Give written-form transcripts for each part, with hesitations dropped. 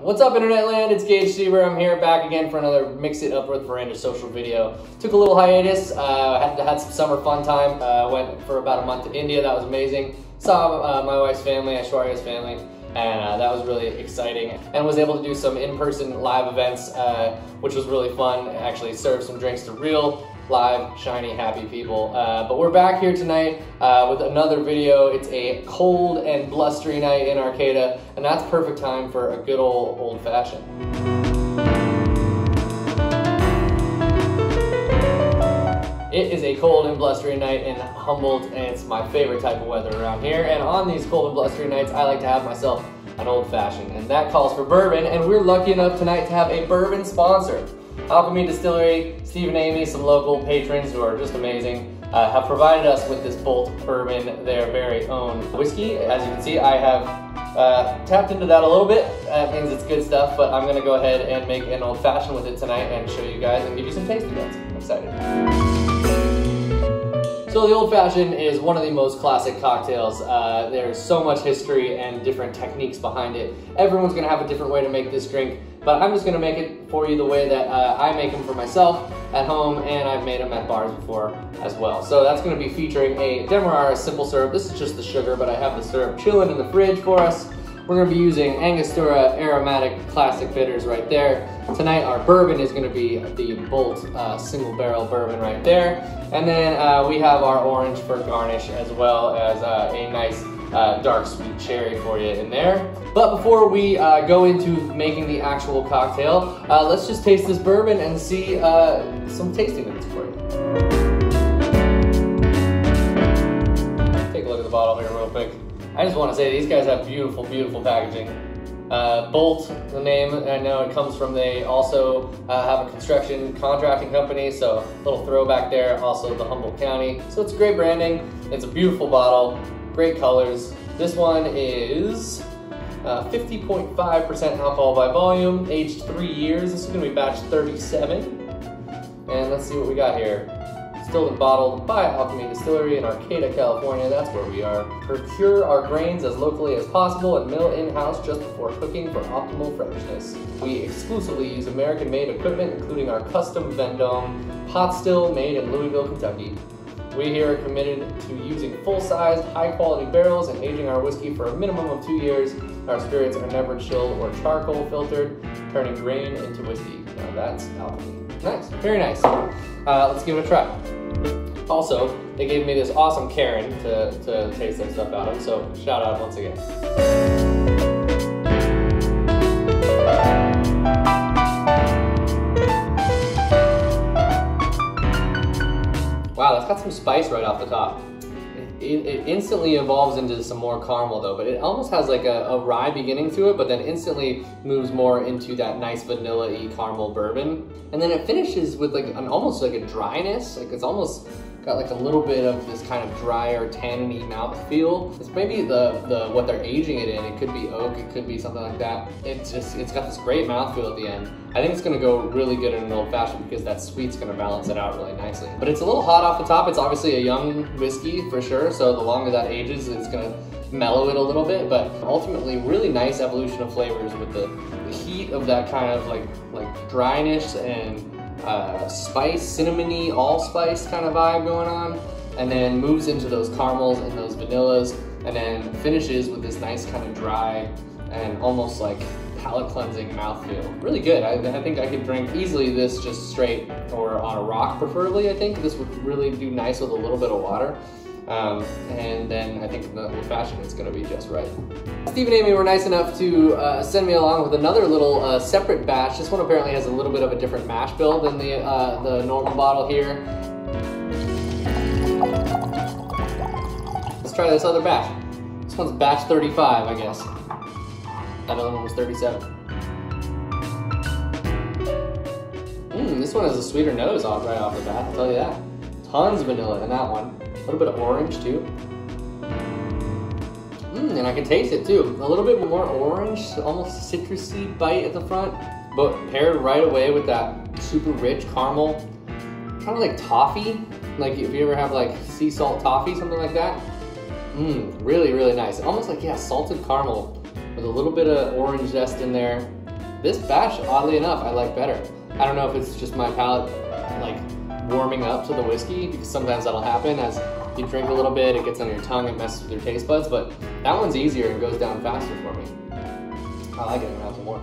What's up, Internet Land? It's Gage Seber. I'm here back again for another Mix It Up with Veranda Social video. Took a little hiatus, had some summer fun time. Went for about a month to India. That was amazing. Saw my wife's family, Iyshwerya's family, and that was really exciting. And was able to do some in-person live events, which was really fun. Actually served some drinks to real live, shiny, happy people. But we're back here tonight with another video. It's a cold and blustery night in Arcata, and that's perfect time for a good old fashioned. It is a cold and blustery night in Humboldt, and it's my favorite type of weather around here. And on these cold and blustery nights, I like to have myself an old fashioned, and that calls for bourbon, and we're lucky enough tonight to have a bourbon sponsor. Alchemy Distillery, Steve and Amy, some local patrons who are just amazing, have provided us with this Boldt bourbon, their very own whiskey. As you can see, I have tapped into that a little bit. That means it's good stuff, but I'm gonna go ahead and make an old fashioned with it tonight and show you guys and give you some tasting notes. I'm excited. So the Old Fashioned is one of the most classic cocktails. There's so much history and different techniques behind it. Everyone's gonna have a different way to make this drink, but I'm just gonna make it for you the way that I make them for myself at home, and I've made them at bars before as well. So that's gonna be featuring a Demerara simple syrup. This is just the sugar, but I have the syrup chilling in the fridge for us. We're gonna be using Angostura aromatic classic bitters right there. Tonight our bourbon is gonna be the Boldt single barrel bourbon right there. And then we have our orange for garnish, as well as a nice dark sweet cherry for you in there. But before we go into making the actual cocktail, let's just taste this bourbon and see some tasting notes for you. Take a look at the bottle here real quick. I just want to say these guys have beautiful, beautiful packaging. Boldt, the name, I know it comes from, they also have a construction contracting company, so a little throwback there, also the Humboldt County. So it's great branding, it's a beautiful bottle, great colors. This one is 50.5% alcohol by volume, aged 3 years. This is gonna be batch 37. And let's see what we got here. Distilled and bottled by Alchemy Distillery in Arcata, California. That's where we are. Procure our grains as locally as possible and mill in-house just before cooking for optimal freshness. We exclusively use American-made equipment, including our custom Vendome pot still made in Louisville, Kentucky. We here are committed to using full-size, high-quality barrels and aging our whiskey for a minimum of 2 years. Our spirits are never chilled or charcoal filtered, turning grain into whiskey. Now that's alchemy. Nice, very nice. Let's give it a try. Also, they gave me this awesome Karen to taste that stuff out of, so shout out once again. Wow, that's got some spice right off the top. It instantly evolves into some more caramel though, but it almost has like a rye beginning to it, but then instantly moves more into that nice vanilla-y caramel bourbon. And then it finishes with like almost like a dryness, like it's almost got like a little bit of this kind of drier, tanniny mouthfeel. It's maybe the what they're aging it in. It could be oak, it could be something like that. It's got this great mouthfeel at the end. I think it's gonna go really good in an old fashioned because that sweet's gonna balance it out really nicely. But it's a little hot off the top. It's obviously a young whiskey for sure, so the longer that ages, it's gonna mellow it a little bit, but ultimately really nice evolution of flavors with the heat of that kind of like dryness and spice, cinnamony, allspice kind of vibe going on, and then moves into those caramels and those vanillas, and then finishes with this nice kind of dry and almost like palate cleansing mouthfeel. Really good. I think I could drink easily this just straight or on a rock preferably. I think this would really do nice with a little bit of water. And then I think the old fashioned is going to be just right. Steve and Amy were nice enough to send me along with another little separate batch. This one apparently has a little bit of a different mash bill than the normal bottle here. Let's try this other batch. This one's batch 35, I guess. That other one was 37. This one has a sweeter nose right off the bat, I'll tell you that. Tons of vanilla in that one. A little bit of orange too. And I can taste it too. A little bit more orange, almost citrusy bite at the front, but paired right away with that super rich caramel. Kind of like toffee. Like if you ever have like sea salt toffee, something like that. Really, really nice. Almost like, yeah, salted caramel with a little bit of orange zest in there. this batch, oddly enough, I like better. I don't know if it's just my palate like warming up to the whiskey, because sometimes that'll happen as you drink a little bit, it gets on your tongue, it messes with your taste buds, but that one's easier and goes down faster for me. I like it. I'm gonna have some more.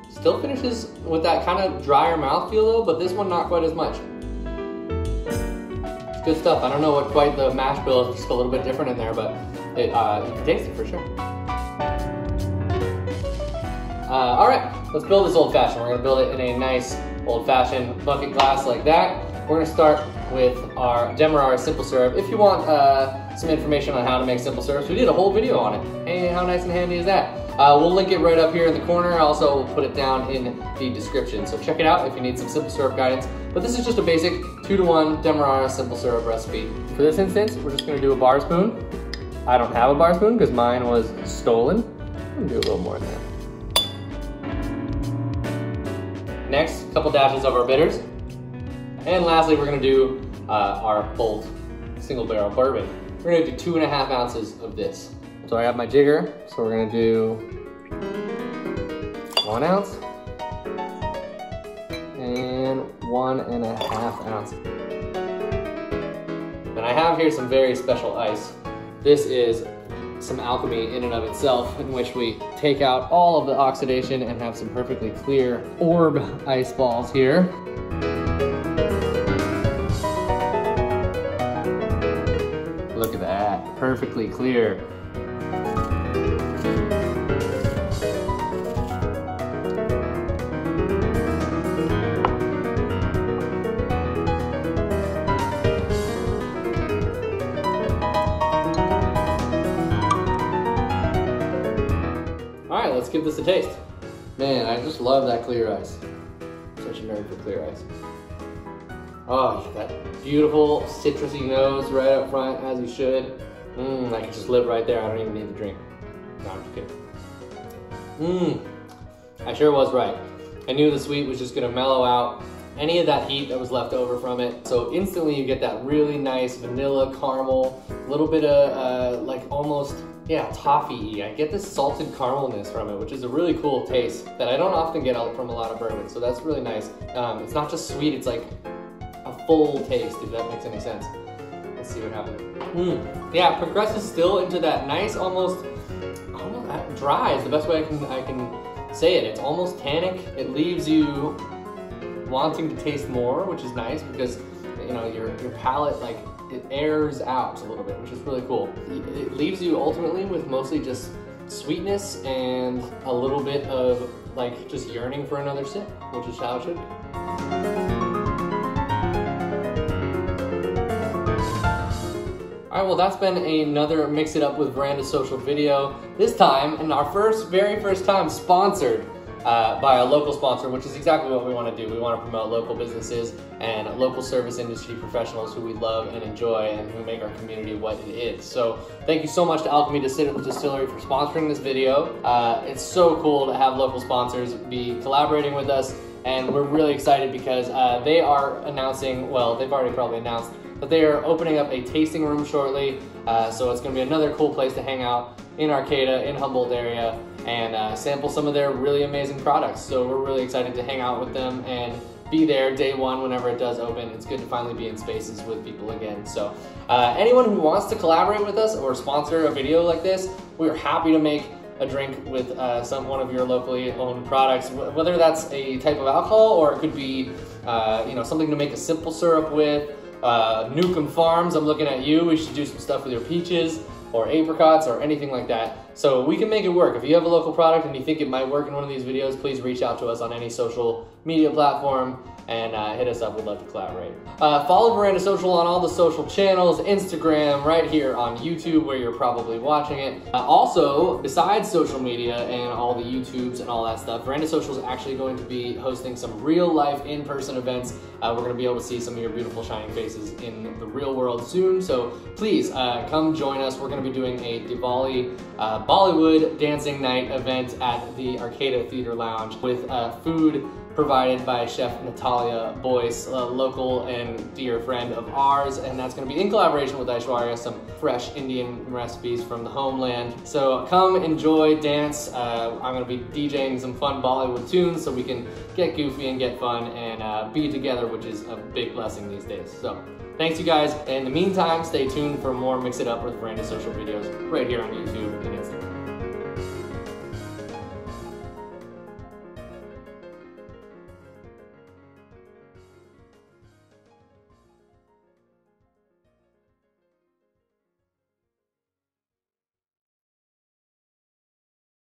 Still finishes with that kind of drier mouthfeel though, but this one not quite as much. It's good stuff. I don't know what quite the mash bill is, just a little bit different in there, but you can taste it for sure. All right, let's build this old fashioned. We're gonna build it in a nice old fashioned bucket glass like that. We're gonna start with our Demerara simple syrup. If you want some information on how to make simple syrups, we did a whole video on it. Hey, how nice and handy is that? We'll link it right up here in the corner. Also, we'll put it down in the description. So check it out if you need some simple syrup guidance. But this is just a basic 2-to-1 Demerara simple syrup recipe. For this instance, we're just gonna do a bar spoon. I don't have a bar spoon because mine was stolen. I'm gonna do a little more in there. Next, a couple dashes of our bitters. And lastly, we're gonna do our Boldt single barrel bourbon. We're gonna do 2.5 ounces of this. So I have my jigger, so we're gonna do 1 ounce and 1.5 ounces. And I have here some very special ice. This is some alchemy in and of itself, in which we take out all of the oxidation and have some perfectly clear orb ice balls here. Look at that, perfectly clear. All right, let's give this a taste. Man, I just love that clear ice. Such a nerd for clear ice. Oh, that beautiful citrusy nose right up front, as you should. I can just live right there. I don't even need to drink. No, I'm just kidding. I sure was right. I knew the sweet was just gonna mellow out any of that heat that was left over from it. So instantly you get that really nice vanilla caramel, a little bit of like almost, yeah, toffee-y. I get this salted caramelness from it, which is a really cool taste that I don't often get from a lot of bourbon. So that's really nice. It's not just sweet, it's like a full taste, if that makes any sense. Let's see what happens. Yeah, it progresses still into that nice, almost dry is the best way I can say it. It's almost tannic. It leaves you wanting to taste more, which is nice because you know your palate, like, it airs out a little bit, which is really cool. It leaves you ultimately with mostly just sweetness and a little bit of like just yearning for another sip, which is how it should be. All right, well, that's been another Mix It Up with Veranda Social video. This time, and our very first time, sponsored by a local sponsor, which is exactly what we want to do. We want to promote local businesses and local service industry professionals who we love and enjoy and who make our community what it is. So thank you so much to Alchemy Distillery for sponsoring this video. It's so cool to have local sponsors be collaborating with us, and we're really excited because they are announcing, well, they've already probably announced, but they are opening up a tasting room shortly. So it's gonna be another cool place to hang out in Arcata, in Humboldt area, and sample some of their really amazing products. So we're really excited to hang out with them and be there day one whenever it does open. It's good to finally be in spaces with people again. So anyone who wants to collaborate with us or sponsor a video like this, we're happy to make a drink with one of your locally owned products, whether that's a type of alcohol or it could be you know, something to make a simple syrup with. Newcomb Farms, I'm looking at you. We should do some stuff with your peaches or apricots or anything like that. So we can make it work. If you have a local product and you think it might work in one of these videos, please reach out to us on any social media platform and hit us up. We'd love to collaborate. Follow Veranda Social on all the social channels, Instagram, right here on YouTube where you're probably watching it. Also, besides social media and all the YouTubes and all that stuff, Veranda Social is actually going to be hosting some real life in-person events. We're going to be able to see some of your beautiful shining faces in the real world soon. So please come join us. We're going to be doing a Diwali Bollywood dancing night event at the Arcata Theater Lounge with food provided by Chef Natalia Boyce, a local and dear friend of ours, and that's going to be in collaboration with Iyshwerya, some fresh Indian recipes from the homeland. So come enjoy, dance. I'm going to be DJing some fun Bollywood tunes so we can get goofy and get fun and be together, which is a big blessing these days. So thanks you guys. In the meantime, stay tuned for more Mix It Up with Veranda Social videos right here on YouTube.